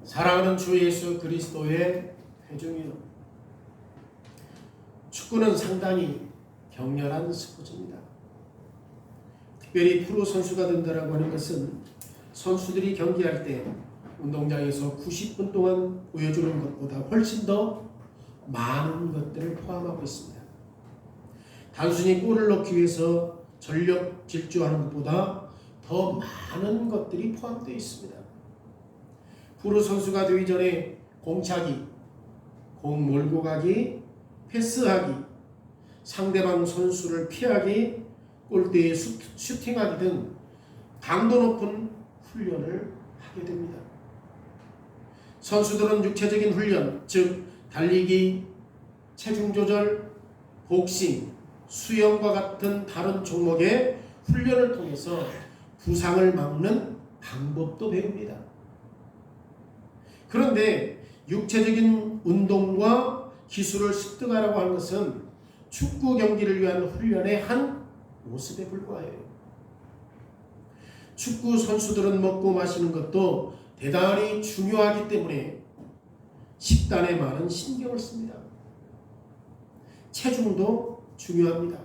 사랑하는 주 예수 그리스도의 회중이여, 축구는 상당히 격렬한 스포츠입니다. 특별히 프로 선수가 된다라고 하는 것은 선수들이 경기할 때 운동장에서 90분 동안 보여주는 것보다 훨씬 더 많은 것들을 포함하고 있습니다. 단순히 골을 넣기 위해서 전력 질주하는 것보다 더 많은 것들이 포함되어 있습니다. 프로 선수가 되기 전에 공차기, 공 몰고 가기, 패스하기, 상대방 선수를 피하기, 골대에 슈팅하기 등 강도 높은 훈련을 하게 됩니다. 선수들은 육체적인 훈련, 즉 달리기, 체중 조절, 복싱, 수영과 같은 다른 종목의 훈련을 통해서 부상을 막는 방법도 배웁니다. 그런데 육체적인 운동과 기술을 습득하라고 하는 것은 축구 경기를 위한 훈련의 한 모습에 불과해요. 축구 선수들은 먹고 마시는 것도 대단히 중요하기 때문에 식단에 많은 신경을 씁니다. 체중도 중요합니다.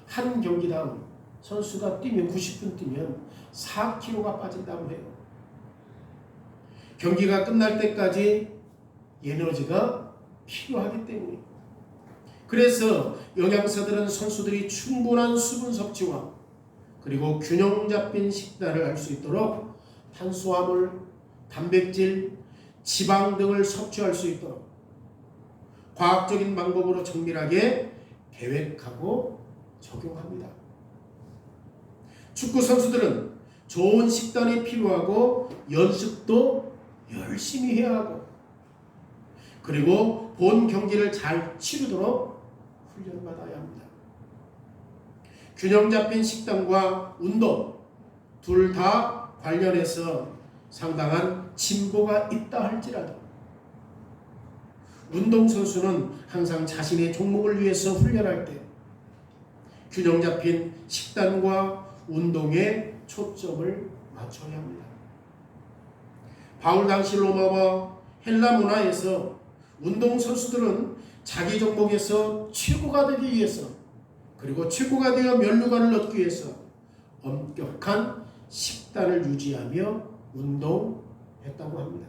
한 경기당 선수가 뛰면 90분 뛰면 4kg가 빠진다고 해요. 경기가 끝날 때까지 에너지가 필요하기 때문에. 그래서 영양사들은 선수들이 충분한 수분 섭취와 그리고 균형 잡힌 식단을 할 수 있도록 탄수화물, 단백질, 지방 등을 섭취할 수 있도록 과학적인 방법으로 정밀하게 계획하고 적용합니다. 축구 선수들은 좋은 식단이 필요하고 연습도 열심히 해야 하고 그리고 본 경기를 잘 치르도록 훈련받아야 합니다. 균형 잡힌 식단과 운동 둘 다 관련해서 상당한 진보가 있다 할지라도 운동선수는 항상 자신의 종목을 위해서 훈련할 때 균형 잡힌 식단과 운동에 초점을 맞춰야 합니다. 바울 당시 로마와 헬라 문화에서 운동선수들은 자기 종목에서 최고가 되기 위해서 그리고 최고가 되어 면류관을 얻기 위해서 엄격한 식단을 유지하며 운동했다고 합니다.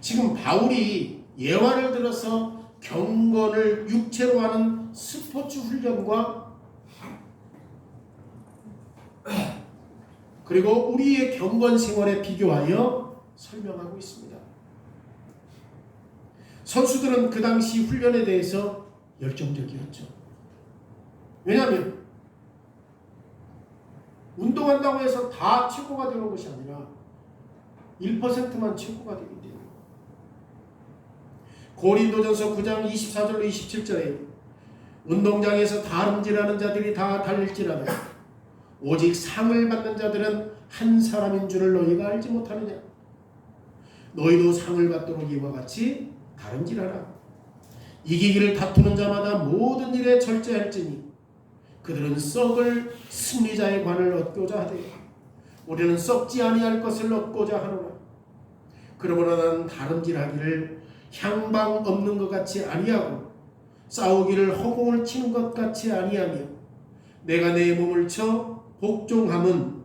지금 바울이 예화를 들어서 경건을 육체로 하는 스포츠 훈련과 그리고 우리의 경건 생활에 비교하여 설명하고 있습니다. 선수들은 그 당시 훈련에 대해서 열정적이었죠. 왜냐하면 운동한다고 해서 다 최고가 되는 것이 아니라 1%만 최고가 되기 때문에. 고린도전서 9장 24절로 27절에 운동장에서 다름질하는 자들이 다 달릴지라도 오직 상을 받는 자들은 한 사람인 줄을 너희가 알지 못하느냐. 너희도 상을 받도록 이와 같이 다름질하라. 이기기를 다투는 자마다 모든 일에 절제할지니 그들은 썩을 승리자의 관을 얻고자 하되 우리는 썩지 아니할 것을 얻고자 하노라. 그러므로 나는 다름질하기를 향방 없는 것 같이 아니하고 싸우기를 허공을 치는 것 같이 아니하며 내가 내 몸을 쳐 복종함은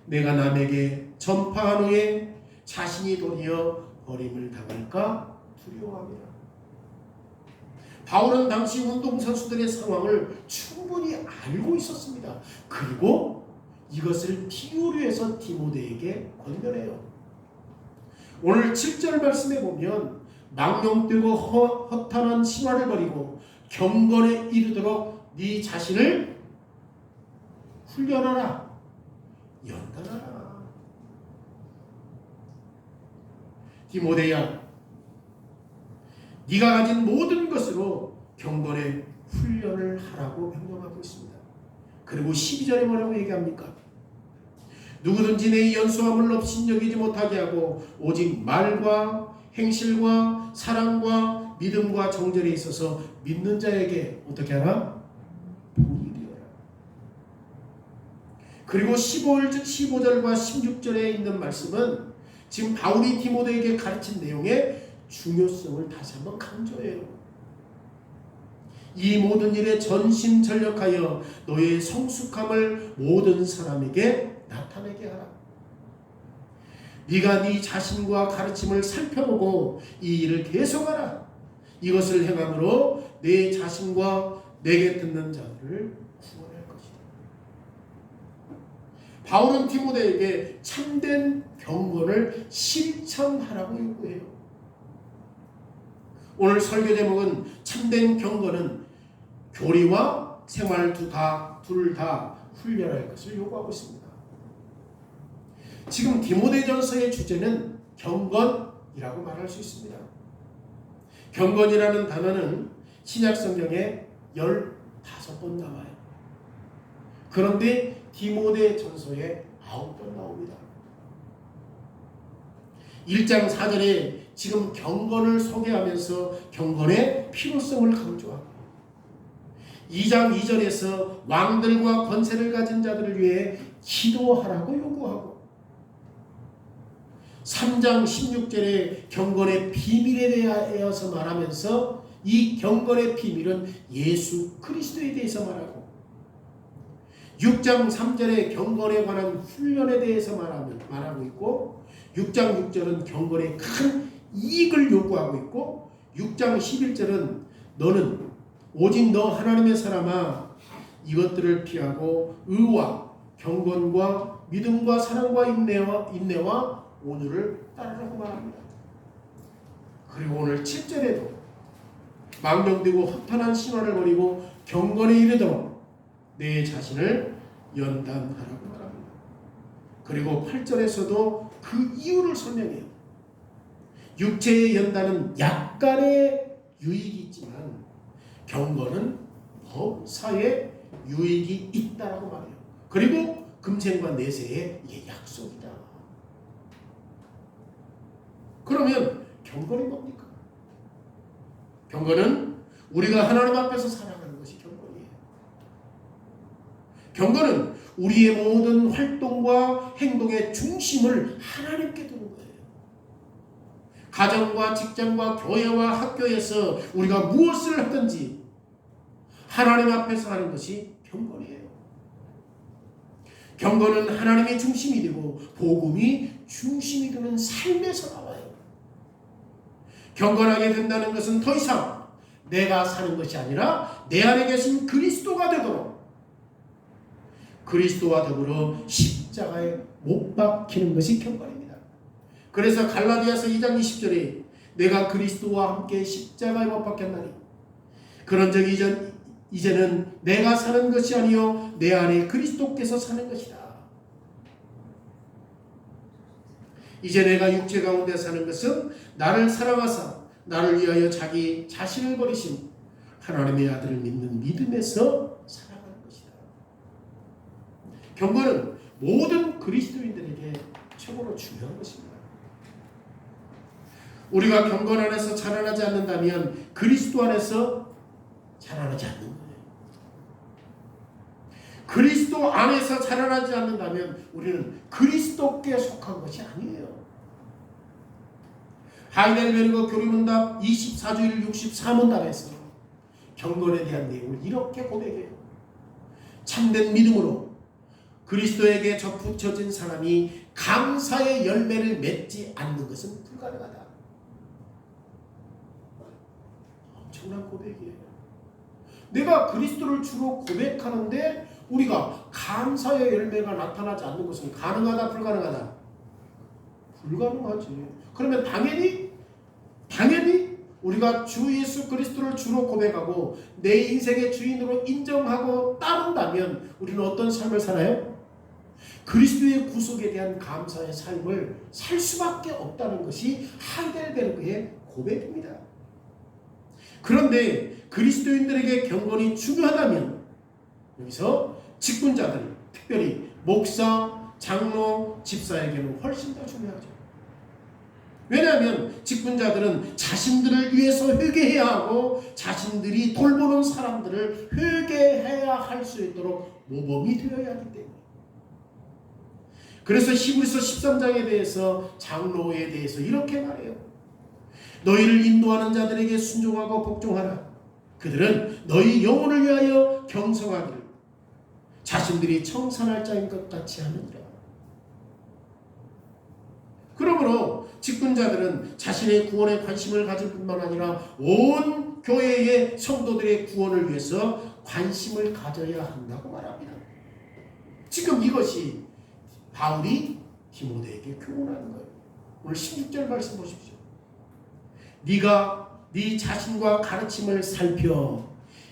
내가 남에게 전파한 후에 자신이 도리어 버림을 당할까 두려워합니다. 바울은 당시 운동선수들의 상황을 충분히 알고 있었습니다. 그리고 이것을 비유로 해서 디모데에게 권면해요. 오늘 7절 말씀에 보면 망령되고 허탄한 신화를 버리고 경건에 이르도록 네 자신을 훈련하라, 연단하라. 디모데야, 네가 가진 모든 것으로 경건의 훈련을 하라고 명령하고 있습니다. 그리고 12절에 뭐라고 얘기합니까? 누구든지 내 연소함을 업신여기지 못하게 하고 오직 말과 행실과 사랑과 믿음과 정절에 있어서 믿는 자에게 어떻게 하라? 본이 되어라. 그리고 15절과 16절에 있는 말씀은 지금 바울이 디모데에게 가르친 내용의 중요성을 다시 한번 강조해요. 이 모든 일에 전심전력하여 너의 성숙함을 모든 사람에게 나타내게 하라. 네가 네 자신과 가르침을 살펴보고 이 일을 계속하라. 이것을 행함으로 내 자신과 내게 듣는 자들을 구원할 것이다. 바울은 디모데에게 참된 경건을 실천하라고 요구해요. 오늘 설교 제목은 참된 경건은 교리와 생활 둘 다 훈련할 것을 요구하고 있습니다. 지금 디모데전서의 주제는 경건이라고 말할 수 있습니다. 경건이라는 단어는 신약 성경에 15번 나와요. 그런데 디모데전서에 9번 나옵니다. 1장 4절에 지금 경건을 소개하면서 경건의 필요성을 강조하고, 2장 2절에서 왕들과 권세를 가진 자들을 위해 기도하라고 요구하고, 3장 16절에 경건의 비밀에 대하여서 말하면서 이 경건의 비밀은 예수 그리스도에 대해서 말하고, 6장 3절에 경건에 관한 훈련에 대해서 말하고 있고, 6장 6절은 경건의 큰 이익을 요구하고 있고, 6장 11절은 너는 오직 너 하나님의 사람아 이것들을 피하고 의와 경건과 믿음과 사랑과 인내와 온유를 따르라고 말합니다. 그리고 오늘 7절에도 망령되고 허탄한 신화를 버리고 경건에 이르도록 내 자신을 연단하라고 말합니다. 그리고 8절에서도 그 이유를 설명해요. 육체의 연단은 약간의 유익이 있지만 경건은 법사에 유익이 있다라고 말해요. 그리고 금생과 내세에 이게 약속이다. 그러면 경건이 뭡니까? 경건은 우리가 하나님 앞에서 살아가는 것이 경건이에요. 경건은 우리의 모든 활동과 행동의 중심을 하나님께 두는 거예요. 가정과 직장과 교회와 학교에서 우리가 무엇을 하든지 하나님 앞에서 하는 것이 경건이에요. 경건은 하나님이 중심이 되고 복음이 중심이 되는 삶에서 나와요. 경건하게 된다는 것은 더 이상 내가 사는 것이 아니라 내 안에 계신 그리스도가 되도록 그리스도와 더불어 십자가에 못 박히는 것이 경건입니다. 그래서 갈라디아서 2장 20절에 내가 그리스도와 함께 십자가에 못 박혔나니 그런즉 이제는 내가 사는 것이 아니요 내 안에 그리스도께서 사는 것이다. 이제 내가 육체 가운데 사는 것은 나를 사랑하사 나를 위하여 자기 자신을 버리신 하나님의 아들을 믿는 믿음에서 살아가는 것이다. 경건은 모든 그리스도인들에게 최고로 중요한 것입니다. 우리가 경건 안에서 자라나지 않는다면 그리스도 안에서 자라나지 않는 거예요. 그리스도 안에서 자라나지 않는다면 우리는 그리스도께 속한 것이 아니에요. 하이델베르그 교리문답 24주일 64문답에서 경건에 대한 내용을 이렇게 고백해요. 참된 믿음으로 그리스도에게 접붙여진 사람이 감사의 열매를 맺지 않는 것은 불가능하다. 엄청난 고백이에요. 내가 그리스도를 주로 고백하는데 우리가 감사의 열매가 나타나지 않는 것은 가능하다, 불가능하다? 불가능하지. 그러면 당연히 우리가 주 예수 그리스도를 주로 고백하고 내 인생의 주인으로 인정하고 따른다면 우리는 어떤 삶을 살아요? 그리스도의 구속에 대한 감사의 삶을 살 수밖에 없다는 것이 하이델베르그의 고백입니다. 그런데 그리스도인들에게 경건이 중요하다면 여기서 직분자들, 특별히 목사, 장로, 집사에게는 훨씬 더 중요하죠. 왜냐하면 직분자들은 자신들을 위해서 회개해야 하고 자신들이 돌보는 사람들을 회개해야 할 수 있도록 모범이 되어야 하기 때문에 그래서 히브리서 13장에 대해서 장로에 대해서 이렇게 말해요. 너희를 인도하는 자들에게 순종하고 복종하라. 그들은 너희 영혼을 위하여 경성하기를 자신들이 청산할 자인 것 같이 하느니라. 그러므로 직분자들은 자신의 구원에 관심을 가질 뿐만 아니라 온 교회의 성도들의 구원을 위해서 관심을 가져야 한다고 말합니다. 지금 이것이 바울이 디모데에게 교훈하는 거예요. 오늘 16절 말씀 보십시오. 네가 네 자신과 가르침을 살펴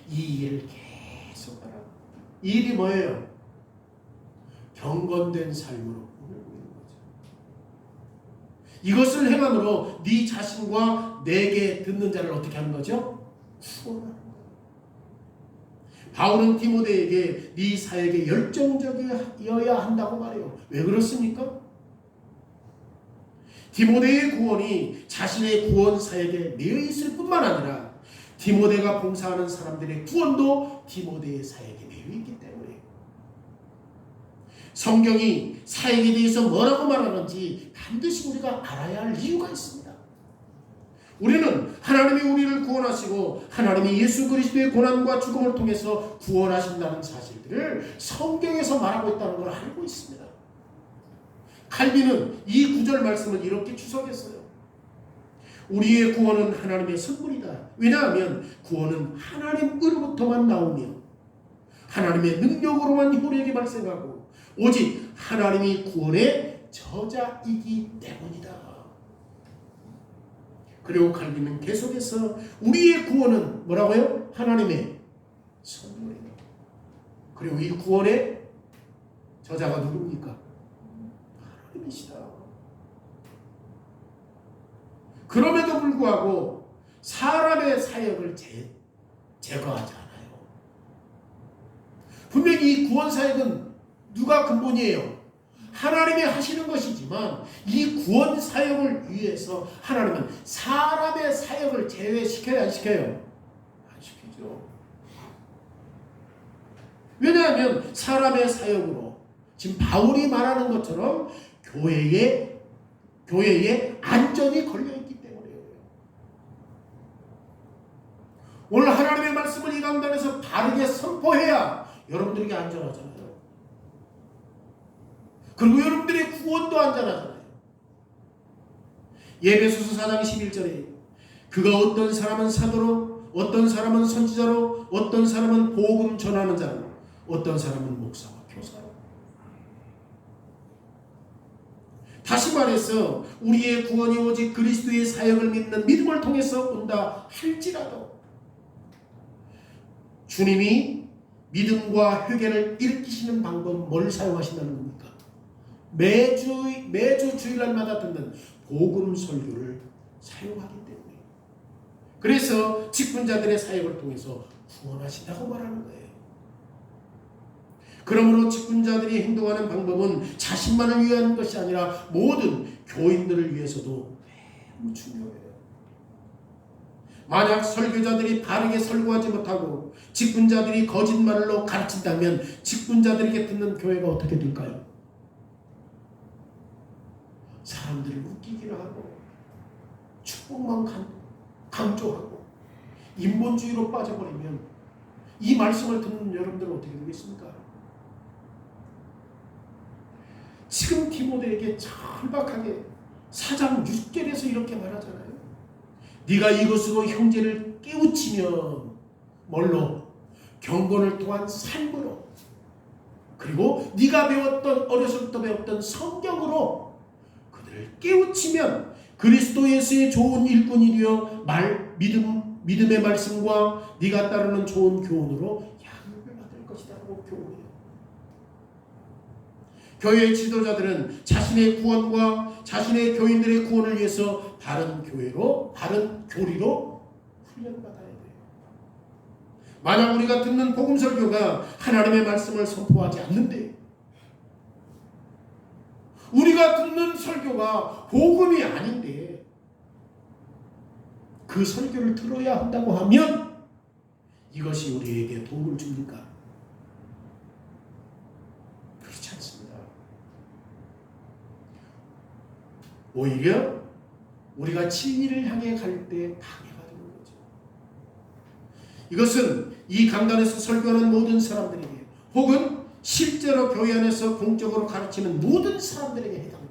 이 일을 계속 하라. 이 일이 뭐예요? 경건된 삶으로 이것을 행함으로 네 자신과 내게 듣는 자를 어떻게 하는 거죠? 구원하는 거예요. 바울은 디모데에게 네 사역에 열정적이어야 한다고 말해요. 왜 그렇습니까? 디모데의 구원이 자신의 구원 사역에 매여 있을 뿐만 아니라 디모데가 봉사하는 사람들의 구원도 디모데의 사역에 매여 있기 때문에 성경이 사역에 대해서 뭐라고 말하는지 반드시 우리가 알아야 할 이유가 있습니다. 우리는 하나님이 우리를 구원하시고 하나님이 예수 그리스도의 고난과 죽음을 통해서 구원하신다는 사실들을 성경에서 말하고 있다는 걸 알고 있습니다. 칼빈은 이 구절 말씀을 이렇게 추석했어요. 우리의 구원은 하나님의 선물이다. 왜냐하면 구원은 하나님으로부터만 나오며 하나님의 능력으로만 효력이 발생하고 오직 하나님이 구원의 저자이기 때문이다. 그리고 칼빈은 계속해서 우리의 구원은 뭐라고요? 하나님의 선물이다. 그리고 이 구원의 저자가 누굽니까? 하나님이시다. 그럼에도 불구하고 사람의 사역을 제거하지 않아요. 분명히 이 구원 사역은 누가 근본이에요? 하나님이 하시는 것이지만 이 구원 사역을 위해서 하나님은 사람의 사역을 제외시켜야 안 시켜요? 안 시키죠. 왜냐하면 사람의 사역으로 지금 바울이 말하는 것처럼 교회의 안전이 걸려있기 때문이에요. 오늘 하나님의 말씀을 이 강단에서 바르게 선포해야 여러분들에게 안전하잖아요. 그리고 여러분들의 구원도 안전하잖아요. 에베소서 4장 11절에 그가 어떤 사람은 사도로, 어떤 사람은 선지자로, 어떤 사람은 복음 전하는 자로, 어떤 사람은 목사와 교사로. 다시 말해서 우리의 구원이 오직 그리스도의 사역을 믿는 믿음을 통해서 온다 할지라도 주님이 믿음과 회개를 일으키시는 방법 뭘 사용하신다는 겁니까? 매주 주일날마다 듣는 복음 설교를 사용하기 때문에 그래서 직분자들의 사역을 통해서 구원하신다고 말하는 거예요. 그러므로 직분자들이 행동하는 방법은 자신만을 위한 것이 아니라 모든 교인들을 위해서도 매우 중요해요. 만약 설교자들이 바르게 설교하지 못하고 직분자들이 거짓말로 가르친다면 직분자들에게 듣는 교회가 어떻게 될까요? 사람들을 웃기기나 하고 축복만 강조하고 인본주의로 빠져버리면 이 말씀을 듣는 여러분들은 어떻게 되겠습니까? 지금 디모데에게 절박하게 4장 6절에서 이렇게 말하잖아요. 네가 이것으로 형제를 깨우치면 뭘로? 경건을 통한 삶으로 그리고 네가 배웠던 어려서부터 배웠던 성경으로 그들을 깨우치면 그리스도 예수의 좋은 일꾼이 되어 믿음의 말씀과 네가 따르는 좋은 교훈으로 양육을 받을 것이라고 교훈해요. 교회의 지도자들은 자신의 구원과 자신의 교인들의 구원을 위해서 바른 교리로 훈련받아야 돼요. 만약 우리가 듣는 복음 설교가 하나님의 말씀을 선포하지 않는데 우리가 듣는 설교가 복음이 아닌데 그 설교를 들어야 한다고 하면 이것이 우리에게 도움을 줍니까? 그렇지 않습니다. 오히려 우리가 진리를 향해 갈 때 방해가 되는 거죠. 이것은 이 강단에서 설교하는 모든 사람들에게 혹은 실제로 교회 안에서 공적으로 가르치는 모든 사람들에게 해당돼요.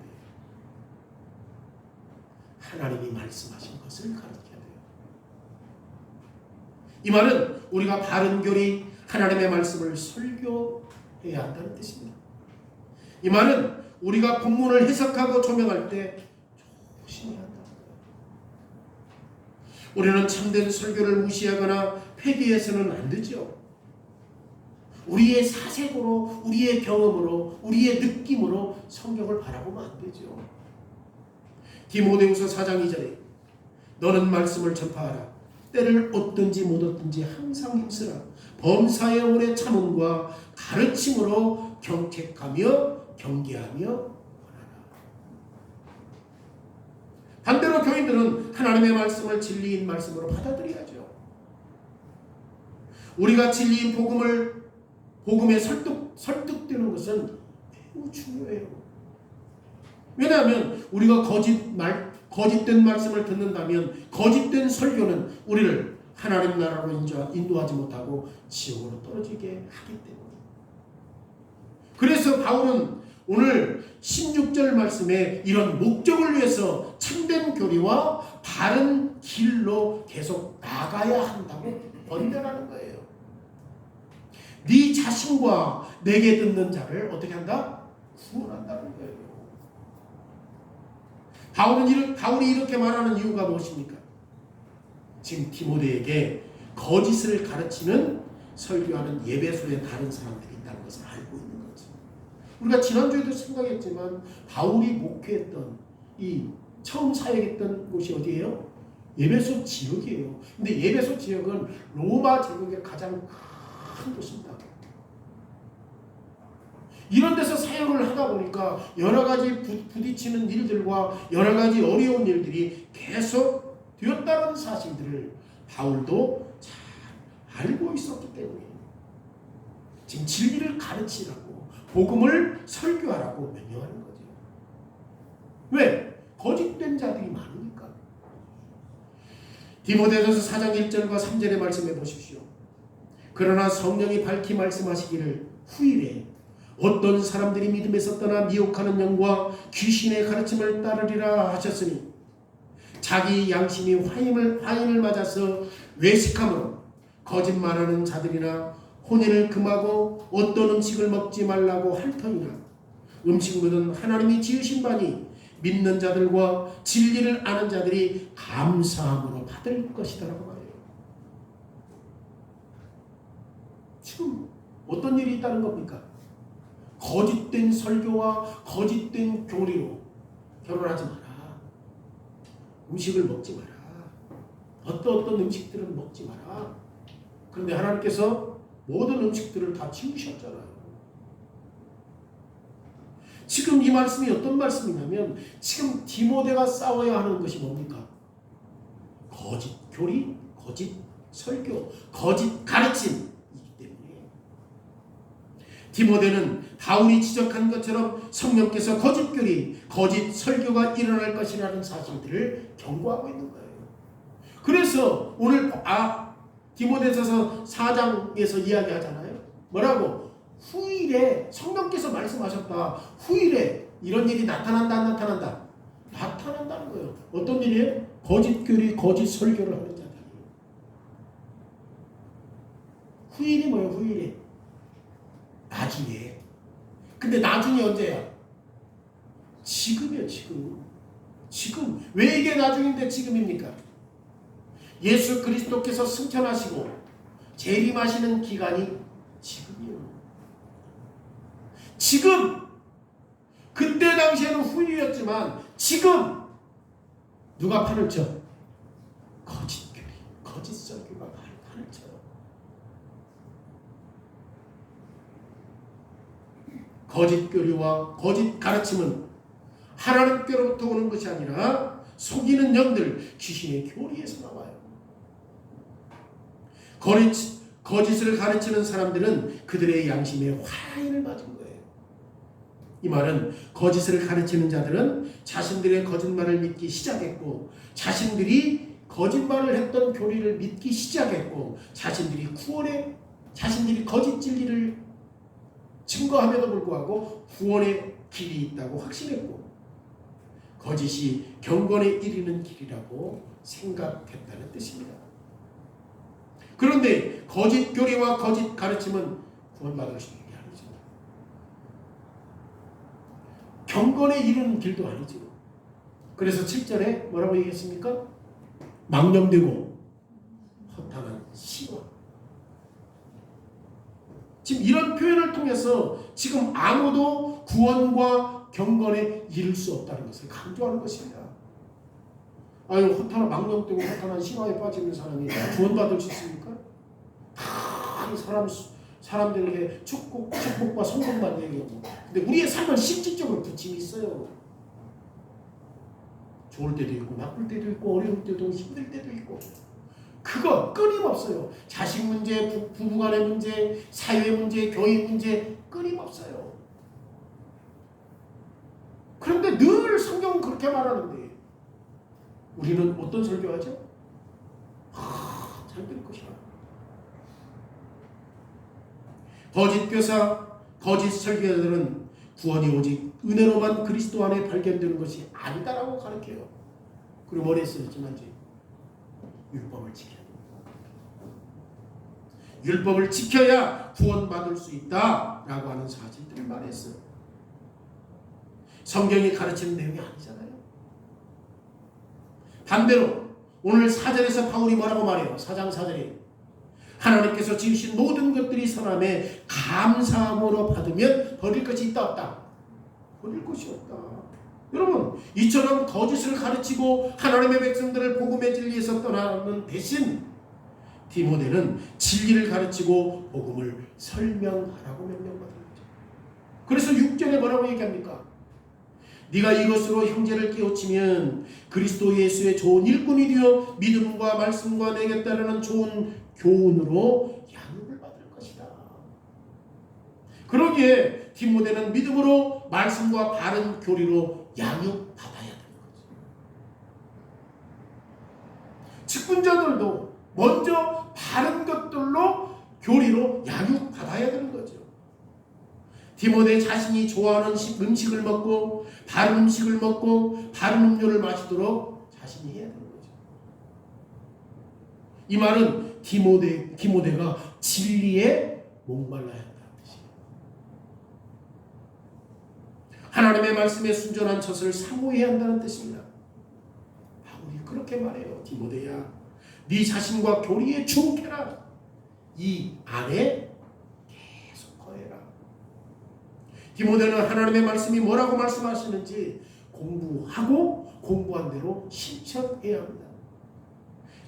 하나님이 말씀하신 것을 가르쳐야 돼요. 이 말은 우리가 바른 교리 하나님의 말씀을 설교해야 한다는 뜻입니다. 이 말은 우리가 본문을 해석하고 조명할 때 조심해야 한다는 거예요. 우리는 참된 설교를 무시하거나 폐기해서는 안 되죠. 우리의 사색으로, 우리의 경험으로, 우리의 느낌으로 성경을 바라보면 안 되죠. 디모데후서 4장 2절에 너는 말씀을 전파하라. 때를 얻든지 못 얻든지 항상 힘쓰라. 범사의 오래 참음과 가르침으로 경책하며 경계하며 원하라. 반대로 교인들은 하나님의 말씀을 진리인 말씀으로 받아들여야죠. 우리가 진리인 복음에 설득되는 것은 매우 중요해요. 왜냐하면 우리가 거짓된 말씀을 듣는다면 거짓된 설교는 우리를 하나님 나라로 인도하지 못하고 지옥으로 떨어지게 하기 때문에. 그래서 바울은 오늘 16절 말씀에 이런 목적을 위해서 참된 교리와 바른 길로 계속 나가야 한다고 권면하는 거예요. 네 자신과 내게 듣는 자를 어떻게 한다? 구원한다는 거예요. 바울이 이렇게 말하는 이유가 무엇입니까? 지금 디모데에게 거짓을 가르치는 설교하는 예배소에 다른 사람들이 있다는 것을 알고 있는 거죠. 우리가 지난주에도 생각했지만 바울이 목회했던 이 처음 사역했던 곳이 어디예요? 예배소 지역이에요. 근데 예배소 지역은 로마 제국의 가장 큰 도시입니다. 이런 데서 사역을 하다 보니까 여러 가지 부딪히는 일들과 여러 가지 어려운 일들이 계속 되었다는 사실들을 바울도 잘 알고 있었기 때문에 지금 진리를 가르치라고 복음을 설교하라고 명령하는 거죠. 왜? 거짓된 자들이 많으니까. 디모데전서 4장 1절과 3절의 말씀해 보십시오. 그러나 성령이 밝히 말씀하시기를 후일에 어떤 사람들이 믿음에서 떠나 미혹하는 영과 귀신의 가르침을 따르리라 하셨으니 자기 양심이 화인을 맞아서 외식함으로 거짓말하는 자들이나 혼인을 금하고 어떤 음식을 먹지 말라고 할 터이나 음식물은 하나님이 지으신 바니 믿는 자들과 진리를 아는 자들이 감사함으로 받을 것이다라고 말해요. 지금 어떤 일이 있다는 겁니까? 거짓된 설교와 거짓된 교리로 결혼하지 마라. 음식을 먹지 마라. 어떤 음식들은 먹지 마라. 그런데 하나님께서 모든 음식들을 다 지우셨잖아요. 지금 이 말씀이 어떤 말씀이냐면 지금 디모데가 싸워야 하는 것이 뭡니까? 거짓 교리, 거짓 설교, 거짓 가르침이기 때문에 디모데는 바울이 지적한 것처럼 성령께서 거짓 교리, 거짓 설교가 일어날 것이라는 사실들을 경고하고 있는 거예요. 그래서 오늘 디모데전서 4장에서 이야기하잖아요. 뭐라고? 후일에 성령께서 말씀하셨다. 후일에 이런 일이 나타난다, 안 나타난다? 나타난다는 거예요. 어떤 일이에요? 거짓 교리, 거짓 설교를 하는 자들이. 후일이 뭐예요? 후일이 나중에. 근데 나중이 언제야? 지금이에요. 지금. 왜 이게 나중인데 지금입니까? 예수 그리스도께서 승천하시고 재림하시는 기간이 지금이에요. 지금. 그때 당시에는 후일이었지만 지금 누가 판을 쳐? 거짓 교리, 거짓 설교가 판을 쳐요. 거짓 교리와 거짓 가르침은 하나님께로부터 오는 것이 아니라 속이는 영들, 귀신의 교리에서 나와요. 거짓을 가르치는 사람들은 그들의 양심에 화인을 맞은 거예요. 이 말은 거짓을 가르치는 자들은 자신들의 거짓말을 믿기 시작했고, 자신들이 거짓말을 했던 교리를 믿기 시작했고, 자신들이 거짓 진리를 증거함에도 불구하고 구원의 길이 있다고 확신했고, 거짓이 경건에 이르는 길이라고 생각했다는 뜻입니다. 그런데 거짓 교리와 거짓 가르침은 구원받을 수 있는 게 아니죠. 경건에 이르는 길도 아니죠. 그래서 7절에 뭐라고 얘기했습니까? 망령되고 허탄한 시와. 지금 이런 표현을 통해서 지금 아무도 구원과 경건에 이를 수 없다는 것을 강조하는 것입니다. 아유, 허탄한 망령되고 허탄한 신화에 빠지는 사람이 구원받을 수 있습니까? 다 사람들에게 축복과 성공만 얘기하고, 근데 우리의 삶은 실질적으로 부침이 있어요. 좋을 때도 있고 나쁠 때도 있고 어려울 때도 힘들 때도 있고, 그거 끊임없어요. 자식 문제, 부부간의 문제, 사회 문제, 교회 문제 끊임없어요. 그런데 늘 성경은 그렇게 말하는데 우리는 어떤 설교하죠? 잘 될 것이라. 거짓 교사, 거짓 설교자들은 구원이 오직 은혜로만 그리스도 안에 발견되는 것이 아니다라고 가르쳐요. 그리고 머리에 쓰였지만 율법을 지켜야 됩니다. 율법을 지켜야 구원받을 수 있다라고 하는 사실들을 말했어요. 성경이 가르치는 내용이 아니잖아요. 반대로 오늘 4절에서 바울이 뭐라고 말해요? 4장 4절에 하나님께서 지으신 모든 것들이 선함에 감사함으로 받으면 버릴 것이 있다 없다? 버릴 것이 없다. 여러분, 이처럼 거짓을 가르치고 하나님의 백성들을 복음의 진리에서 떠나는 대신 디모데는 진리를 가르치고 복음을 설명하라고 명령받은 거죠. 그래서 6절에 뭐라고 얘기합니까? 네가 이것으로 형제를 깨우치면 그리스도 예수의 좋은 일꾼이 되어 믿음과 말씀과 내게 따르는 좋은 교훈으로 양육을 받을 것이다. 그러기에 디모데는 믿음으로 말씀과 바른 교리로 양육받아야 되는 거죠. 직분자들도 먼저 바른 것들로 교리로 양육받아야 되는 거죠. 디모데 자신이 좋아하는 음식을 먹고 바른 음식을 먹고 바른 음료를 마시도록 자신이 해야 되는 거죠. 이 말은 디모데가 진리에 목말라야 한다는 뜻이에요. 하나님의 말씀에 순전한 젖을 사모해야 한다는 뜻입니다. 바울이 그렇게 말해요. 디모데야, 네 자신과 교리에 주목해라. 이 안에 계속 거해라. 디모데는 하나님의 말씀이 뭐라고 말씀하시는지 공부하고 공부한 대로 실천해야 합니다.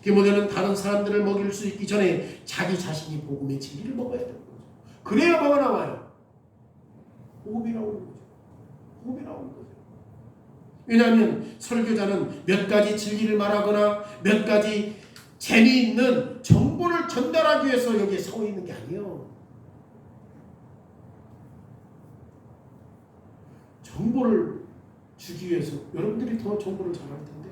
디모데는 다른 사람들을 먹일 수 있기 전에 자기 자신이 복음의 진리를 먹어야 되는 거죠. 그래야 뭐가 나와요? 복음이 나오는 거죠. 복음이 나오는 거죠. 왜냐하면 설교자는 몇 가지 진리를 말하거나 몇 가지 재미있는 정보를 전달하기 위해서 여기에 서 있는 게 아니에요. 정보를 주기 위해서 여러분들이 더 정보를 잘 알 텐데,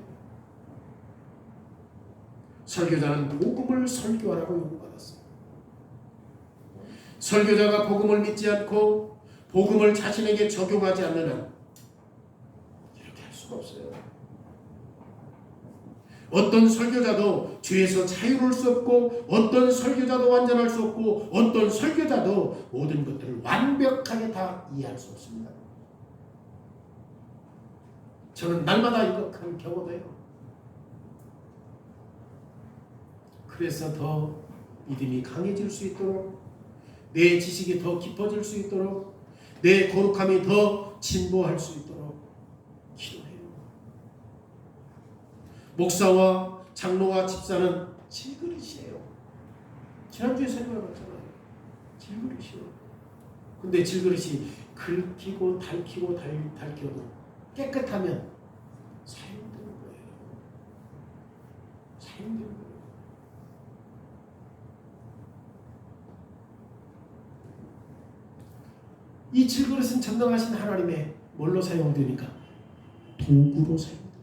설교자는 복음을 설교하라고 요구받았어요. 설교자가 복음을 믿지 않고 복음을 자신에게 적용하지 않는 한 이렇게 할 수가 없어요. 어떤 설교자도 죄에서 자유로울 수 없고 어떤 설교자도 완전할 수 없고 어떤 설교자도 모든 것들을 완벽하게 다 이해할 수 없습니다. 저는 날마다 이거 경험해요. 그래서 더 믿음이 강해질 수 있도록, 내 지식이 더 깊어질 수 있도록, 내 거룩함이 더 진보할 수 있도록 기도해요. 목사와 장로와 집사는 질그릇이에요. 지난주에 설명했잖아요. 질그릇이요. 근데 질그릇이 긁히고 닳히고 닳혀도 깨끗하면 사용되는 거예요. 사용되는 거예요. 이 질그릇은 전능하신 하나님의 뭘로 사용됩니까? 도구로 사용됩니다.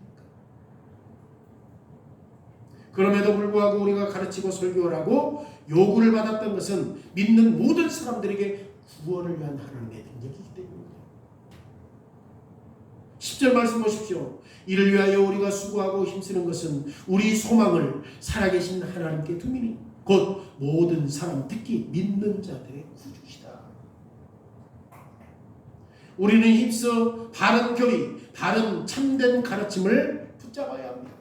그럼에도 불구하고 우리가 가르치고 설교를 하고 요구를 받았던 것은 믿는 모든 사람들에게 구원을 위한 하나님의 능력이기 때문입니다. 10절 말씀 보십시오. 이를 위하여 우리가 수고하고 힘쓰는 것은 우리 소망을 살아계신 하나님께 둠이니 곧 모든 사람 특히 믿는 자들의 구주시다. 우리는 힘써 바른 교리, 바른 참된 가르침을 붙잡아야 합니다.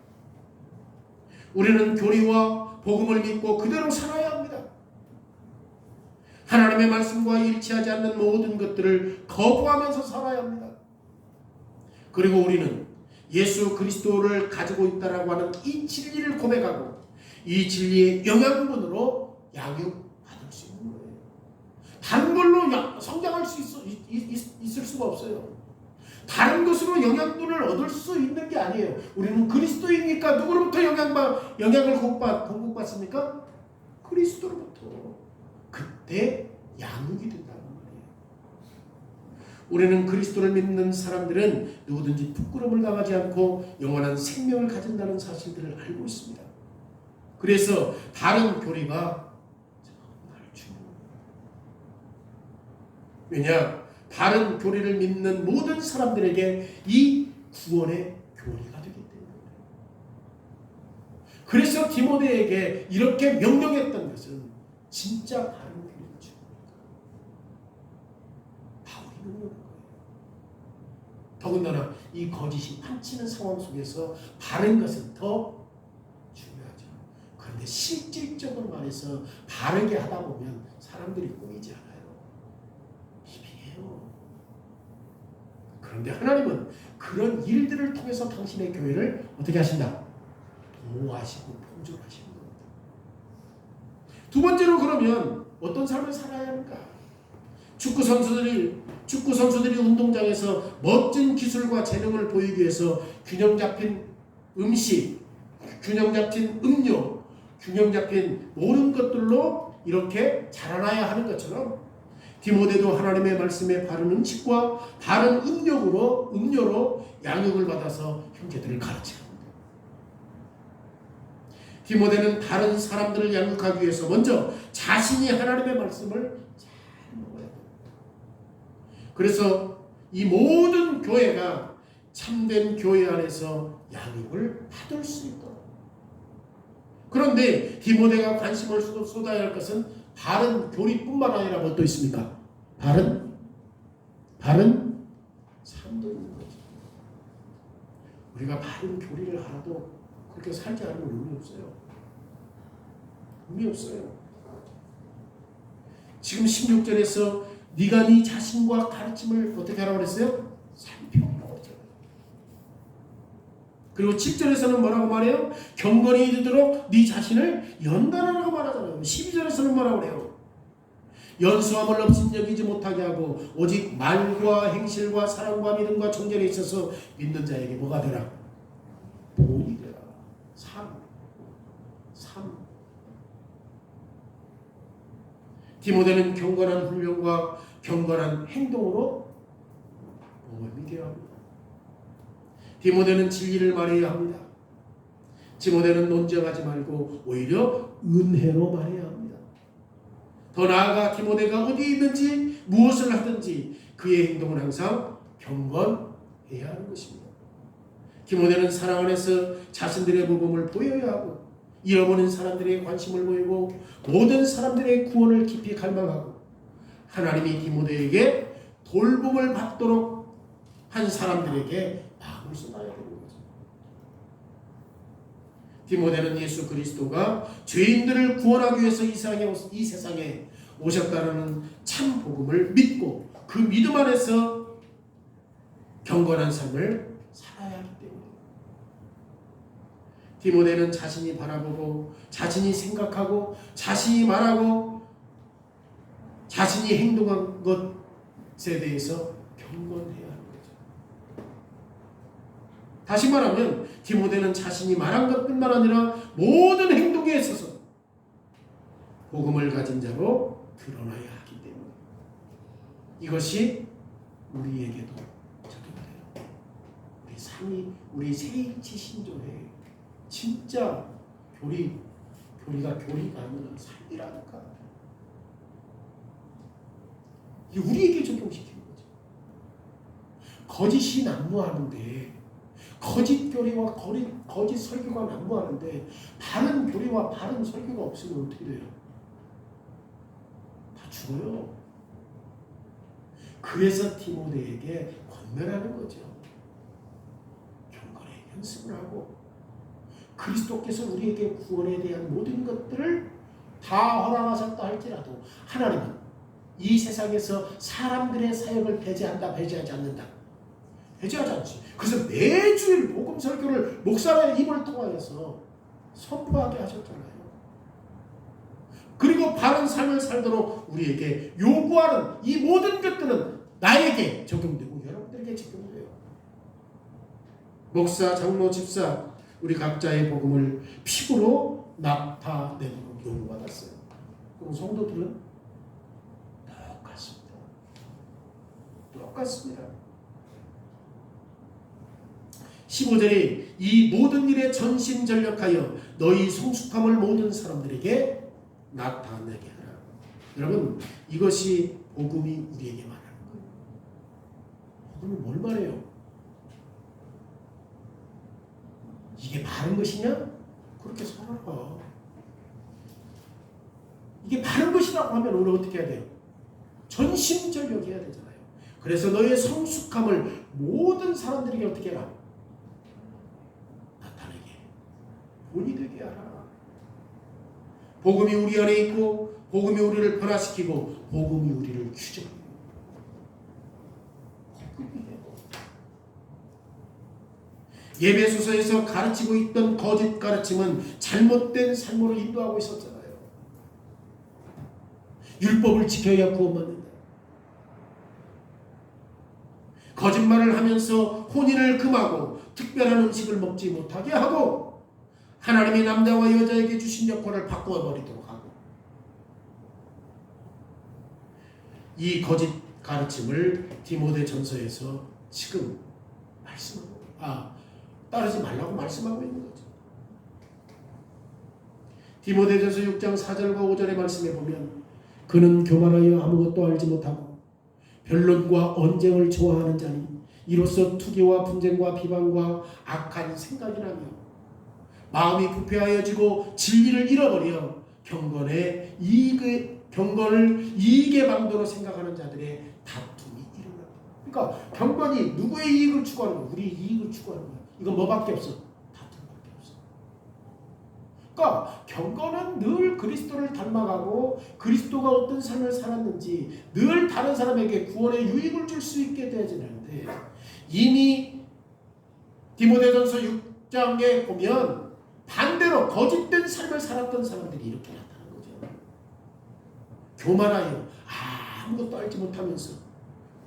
우리는 교리와 복음을 믿고 그대로 살아야 합니다. 하나님의 말씀과 일치하지 않는 모든 것들을 거부하면서 살아야 합니다. 그리고 우리는 예수 그리스도를 가지고 있다라고 하는 이 진리를 고백하고 이 진리의 영양분으로 양육받을 수 있는 거예요. 다른 걸로 성장할 수 있을 수가 없어요. 다른 것으로 영양분을 얻을 수 있는 게 아니에요. 우리는 그리스도이니까 누구로부터 영향을 공급받습니까? 그리스도로부터. 그때 양육이 된다는 말이에요. 우리는 그리스도를 믿는 사람들은 누구든지 부끄러움을 당하지 않고 영원한 생명을 가진다는 사실들을 알고 있습니다. 그래서 다른 교리가 정말 중요합니다. 왜냐? 바른 교리를 믿는 모든 사람들에게 이 구원의 교리가 되기 때문에. 그래서 디모데에게 이렇게 명령했던 것은 진짜 바른 교리를 주는 거예요. 바울이 명령한 거예요. 더군다나 이 거짓이 판치는 상황 속에서 바른 것은 더 중요하죠. 그런데 실질적으로 말해서 바르게 하다 보면 사람들이 꼬이지 않아요. 그런데 하나님은 그런 일들을 통해서 당신의 교회를 어떻게 하신다? 보호하시고 봉존하시는 겁니다. 두 번째로 그러면 어떤 삶을 살아야 합니까? 축구 선수들이 운동장에서 멋진 기술과 재능을 보이기 위해서 균형 잡힌 음식, 균형 잡힌 음료, 균형 잡힌 모든 것들로 이렇게 자라나야 하는 것처럼 디모데도 하나님의 말씀에 바른 음식과 바른 음료로 양육을 받아서 형제들을 가르쳐야 합니다. 디모데는 다른 사람들을 양육하기 위해서 먼저 자신이 하나님의 말씀을 잘 먹어야 합니다. 그래서 이 모든 교회가 참된 교회 안에서 양육을 받을 수 있도록. 그런데 디모데가 관심을 쏟아야 할 것은 바른 교리뿐만 아니라 뭐 또 있습니까? 바른 삶도 있는 거죠. 우리가 바른 교리를 알아도 그렇게 살지 않으면 의미 없어요. 의미 없어요. 지금 16절에서 네가 네 자신과 가르침을 어떻게 하라고 그랬어요? 살펴보라고 했잖아요. 그리고 7절에서는 뭐라고 말해요? 경건히 이르도록 네 자신을 연단하라고 말하잖아요. 12절에서는 뭐라고 그래요? 연수함을 없인 여기지 못하게 하고 오직 말과 행실과 사랑과 믿음과 정결에 있어서 믿는 자에게 뭐가 되라? 보이 되라. 삶. 디모데는 경건한 훈련과 경건한 행동으로 모범이 되어야 합니다. 디모데는 진리를 말해야 합니다. 디모데는 논쟁하지 말고 오히려 은혜로 말해야 합니다. 더 나아가 디모데가 어디에 있는지 무엇을 하든지 그의 행동은 항상 경건해야 하는 것입니다. 디모데는 사랑 안에서 자신들의 모범을 보여야 하고 잃어버린 사람들의 관심을 보이고 모든 사람들의 구원을 깊이 갈망하고 하나님이 디모데에게 돌봄을 받도록 한 사람들에게 마음을 쏟아야 되는 거죠. 디모데는 예수 그리스도가 죄인들을 구원하기 위해서 이 세상에 오셨다는 참 복음을 믿고 그 믿음 안에서 경건한 삶을 살아야 하기 때문에 디모데는 자신이 바라보고 자신이 생각하고 자신이 말하고 자신이 행동한 것에 대해서 경건해야 하는 거죠. 다시 말하면 디모데는 자신이 말한 것뿐만 아니라 모든 행동에 있어서 복음을 가진 자로 드러나야 하기 때문에 이것이 우리에게도 적용돼요. 우리 삶이, 우리 세일치 신조의 진짜 교리가 아니라 삶이라니까. 이게 우리에게 적용시키는 거죠. 거짓이 난무하는데, 거짓 교리와 거짓 설교가 난무하는데 바른 교리와 바른 설교가 없으면 어떻게 돼요? 다 죽어요. 그래서 디모데에게 권면하는 거죠. 경건의 연습을 하고 그리스도께서 우리에게 구원에 대한 모든 것들을 다 허락하셨다 할지라도 하나님은 이 세상에서 사람들의 사역을 배제하지 않는다. 배제하지 않지. 그래서 매주일 복음 설교를 목사의 입을 통하여서 선포하게 하셨잖아요. 그리고 바른 삶을 살도록 우리에게 요구하는 이 모든 것들은 나에게 적용되고 여러분들에게 적용돼요. 목사, 장로, 집사 우리 각자의 복음을 피부로 나타내도록 요구받았어요. 그럼 성도들은 똑같습니다. 15절에 이 모든 일에 전심전력하여 너희 성숙함을 모든 사람들에게 나타내게 하라. 여러분, 이것이 복음이 우리에게 말하는 거예요. 복음이 뭘 말해요? 이게 바른 것이냐? 그렇게 살아라. 이게 바른 것이라고 하면 우리 어떻게 해야 돼요? 전심전력해야 되잖아요. 그래서 너의 성숙함을 모든 사람들에게 어떻게 해라? 나타내게, 본이 되게 하라. 복음이 우리 안에 있고 복음이 우리를 변화시키고 복음이 우리를 규정해요. 복음이에요. 예배소서에서 가르치고 있던 거짓 가르침은 잘못된 삶으로 인도하고 있었잖아요. 율법을 지켜야 구원받는다. 거짓말을 하면서 혼인을 금하고 특별한 음식을 먹지 못하게 하고 하나님이 남자와 여자에게 주신 역할을 바꿔버리도록 하고 이 거짓 가르침을 디모데전서에서 지금 따르지 말라고 말씀하고 있는 거죠. 디모데전서 6장 4절과 5절의 말씀에 보면 그는 교만하여 아무것도 알지 못하고 변론과 언쟁을 좋아하는 자니 이로써 투기와 분쟁과 비방과 악한 생각이 나며 마음이 부패하여지고 진리를 잃어버려 경건을 이익의 방도로 생각하는 자들의 다툼이 일어나. 그러니까 경건이 누구의 이익을 추구하는 거야? 우리의 이익을 추구하는 거야. 이건 뭐밖에 없어? 다툼밖에 없어. 그러니까 경건은 늘 그리스도를 닮아가고 그리스도가 어떤 삶을 살았는지 늘 다른 사람에게 구원의 유익을 줄 수 있게 되어지는데 이미 디모데전서 6장에 보면 반대로 거짓된 삶을 살았던 사람들이 이렇게 나타나는 거죠. 교만하여 아무것도 알지 못하면서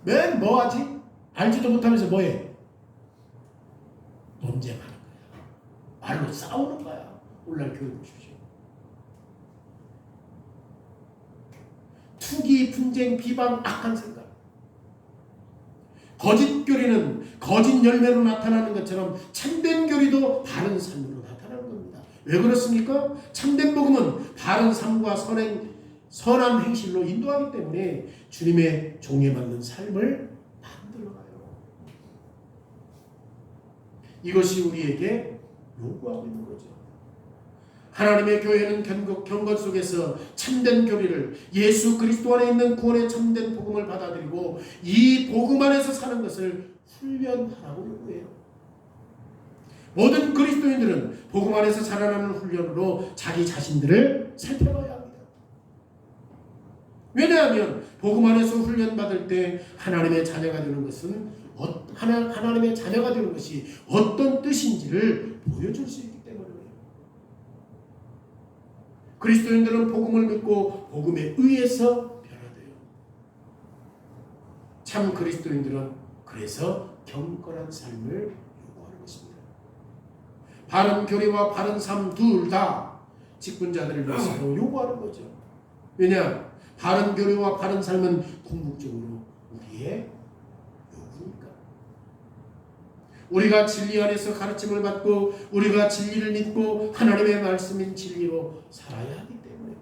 맨 뭐하지? 알지도 못하면서 뭐해? 논쟁하는 거야. 말로 싸우는 거야. 오늘날 교육을 주죠. 투기, 분쟁, 비방, 악한 생각. 거짓 교리는 거짓 열매로 나타나는 것처럼 참된 교리도 바른 삶으로 나타나는 겁니다. 왜 그렇습니까? 참된 복음은 바른 삶과 선한 행실로 인도하기 때문에 주님의 종에 맞는 삶을 만들어가요. 이것이 우리에게 요구하고 있는 거죠. 하나님의 교회는 경건 속에서 참된 교리를 예수 그리스도 안에 있는 구원의 참된 복음을 받아들이고 이 복음 안에서 사는 것을 훈련하라고 요구해요. 모든 그리스도인들은 복음 안에서 살아나는 훈련으로 자기 자신들을 살펴봐야 합니다. 왜냐하면 복음 안에서 훈련받을 때 하나님의 자녀가 되는 것은 하나님의 자녀가 되는 것이 어떤 뜻인지를 보여줄 수 있기 때문이에요. 그리스도인들은 복음을 믿고 복음에 의해서 변화돼요. 참 그리스도인들은 그래서 경건한 삶을 요구하는 것입니다. 바른 교리와 바른 삶 둘 다 직분자들을 위해서 요구하는 거죠. 왜냐? 바른 교리와 바른 삶은 궁극적으로 우리의 요구니까. 우리가 진리 안에서 가르침을 받고 우리가 진리를 믿고 하나님의 말씀인 진리로 살아야 하기 때문에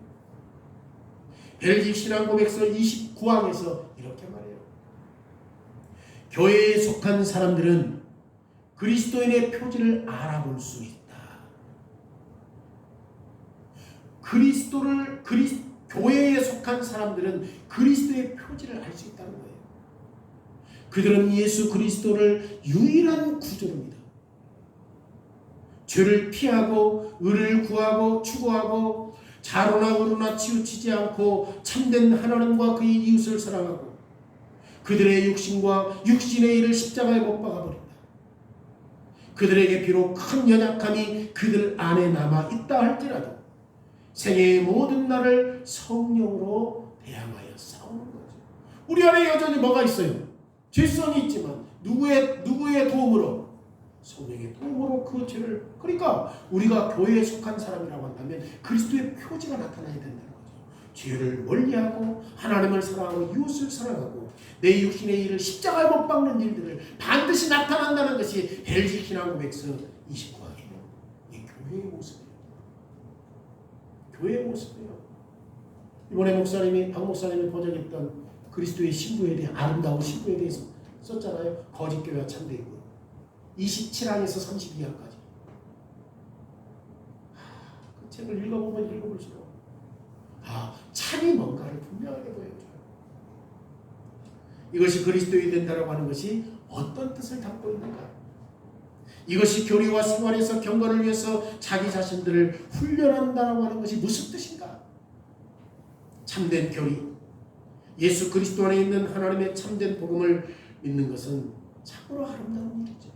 벨기 신앙고백서 29항에서 이렇게 말해요. 교회에 속한 사람들은 그리스도인의 표지를 알아볼 수 있다. 교회에 속한 사람들은 그리스도의 표지를 알 수 있다는 거예요. 그들은 예수 그리스도를 유일한 구주입니다. 죄를 피하고 의를 구하고 추구하고 자로나 우로나 치우치지 않고 참된 하나님과 그의 이웃을 사랑하고 그들의 육신과 육신의 일을 십자가에 못 박아버린다. 그들에게 비록 큰 연약함이 그들 안에 남아 있다 할지라도 생애의 모든 날을 성령으로 대항하여 싸우는 거죠. 우리 안에 여전히 뭐가 있어요? 죄성이 있지만 누구의 도움으로? 성령의 도움으로 그 죄를. 그러니까 우리가 교회에 속한 사람이라고 한다면 그리스도의 표지가 나타나야 된다는 거죠. 죄를 멀리하고 하나님을 사랑하고 이웃을 사랑하고 내 육신의 일을 십자가에 못 박는 일들을 반드시 나타난다는 것이 벨기 신앙고백서 29항이에요. 이 교회의 모습이에요. 교회의 모습이에요. 이번에 박 목사님이 번역했던 그리스도의 신부에 대해 아름다운 신부에 대해서 썼잖아요. 거짓교회와 참되고 27항에서 32항까지. 그 책을 읽어보면 읽어볼수록 참이 뭔가를 분명하게 보여줘요. 이것이 그리스도인이 된다라고 하는 것이 어떤 뜻을 담고 있는가? 이것이 교리와 생활에서 경건을 위해서 자기 자신들을 훈련한다라고 하는 것이 무슨 뜻인가? 참된 교리, 예수 그리스도 안에 있는 하나님의 참된 복음을 믿는 것은 참으로 아름다운 일이죠.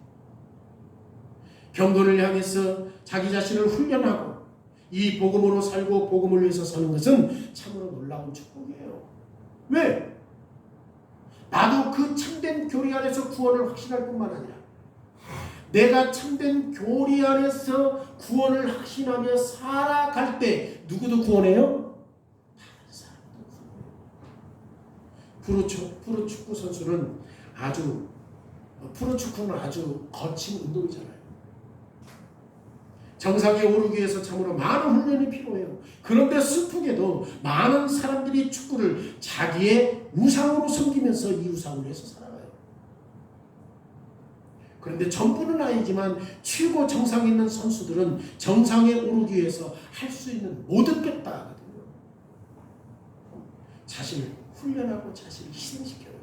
경건을 향해서 자기 자신을 훈련하고 이 복음으로 살고 복음을 위해서 사는 것은 참으로 놀라운 축복이에요. 왜? 나도 그 참된 교리 안에서 구원을 확신할 뿐만 아니라 내가 참된 교리 안에서 구원을 확신하며 살아갈 때 누구도 구원해요? 다른 사람도 구원해요. 프로축구 선수는 프로축구는 아주 거친 운동이잖아요. 정상에 오르기 위해서 참으로 많은 훈련이 필요해요. 그런데 슬프게도 많은 사람들이 축구를 자기의 우상으로 섬기면서 이 우상을 위해서 살아가요. 그런데 전부는 아니지만 최고 정상에 있는 선수들은 정상에 오르기 위해서 할 수 있는 모든 게 다 하거든요. 자신을 훈련하고 자신을 희생시켜요.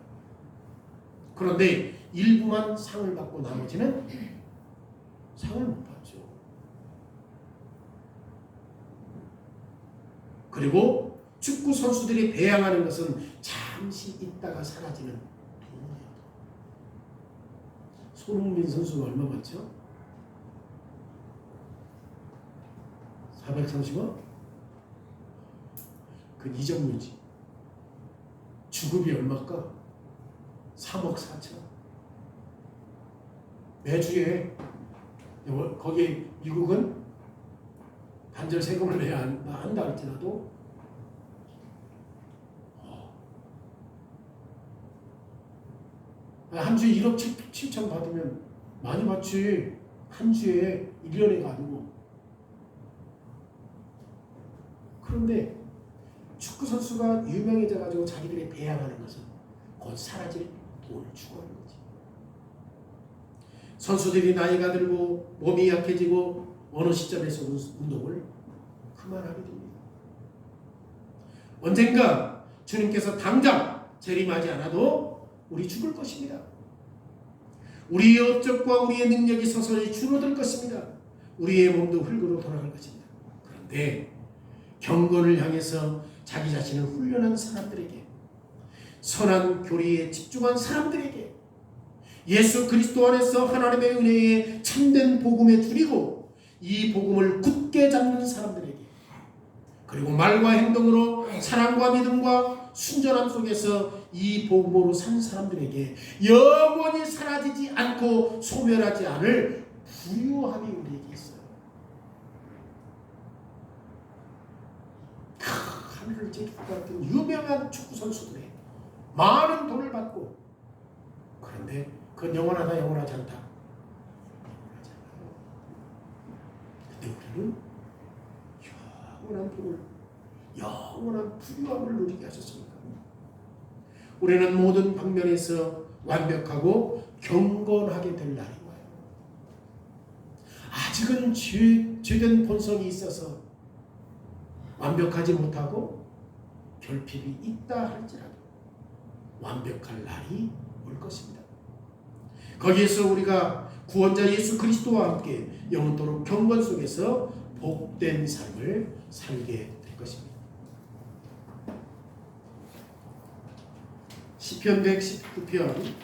그런데 일부만 상을 받고 나머지는 상을 못 받죠. 그리고 축구 선수들이 배양하는 것은 잠시 있다가 사라지는 돈이에요. 손흥민 선수가 얼마 받죠? 430원? 그 이정료지. 주급이 얼마일까? 3억 4천. 매주에 거기 미국은 반절 세금을 내야 한다 할지라도 한 주에 1억 7천 받으면 많이 받지. 한 주에 1년에가 아니고. 그런데 축구 선수가 유명해져가지고 자기들이 배양하는 것은 곧 사라질 돈을 추구하는 거지. 선수들이 나이가 들고 몸이 약해지고 어느 시점에서 운동을 그만하게 됩니다. 언젠가 주님께서 당장 재림하지 않아도 우리 죽을 것입니다. 우리의 업적과 우리의 능력이 서서히 줄어들 것입니다. 우리의 몸도 흙으로 돌아갈 것입니다. 그런데 경건을 향해서 자기 자신을 훈련한 사람들에게, 선한 교리에 집중한 사람들에게, 예수 그리스도 안에서 하나님의 은혜에 참된 복음에 줄이고 이 복음을 굳게 잡는 사람들에게, 그리고 말과 행동으로 사랑과 믿음과 순전함 속에서 이 복음으로 산 사람들에게 영원히 사라지지 않고 소멸하지 않을 부유함이 우리에게 있어요. 하늘을 제칠 것 같은 유명한 축구 선수들이 많은 돈을 받고 그건 영원하다 영원하지 않다. 근데 우리는 영원한 복을, 영원한 부유함을 누리게 하셨습니다. 우리는 모든 방면에서 완벽하고 경건하게 될 날이 와요. 아직은 죄된 본성이 있어서 완벽하지 못하고 결핍이 있다 할지라도 완벽할 날이 올 것입니다. 거기에서 우리가 구원자 예수 그리스도와 함께 영원토록 경건 속에서 복된 삶을 살게 될 것입니다. 시편 119편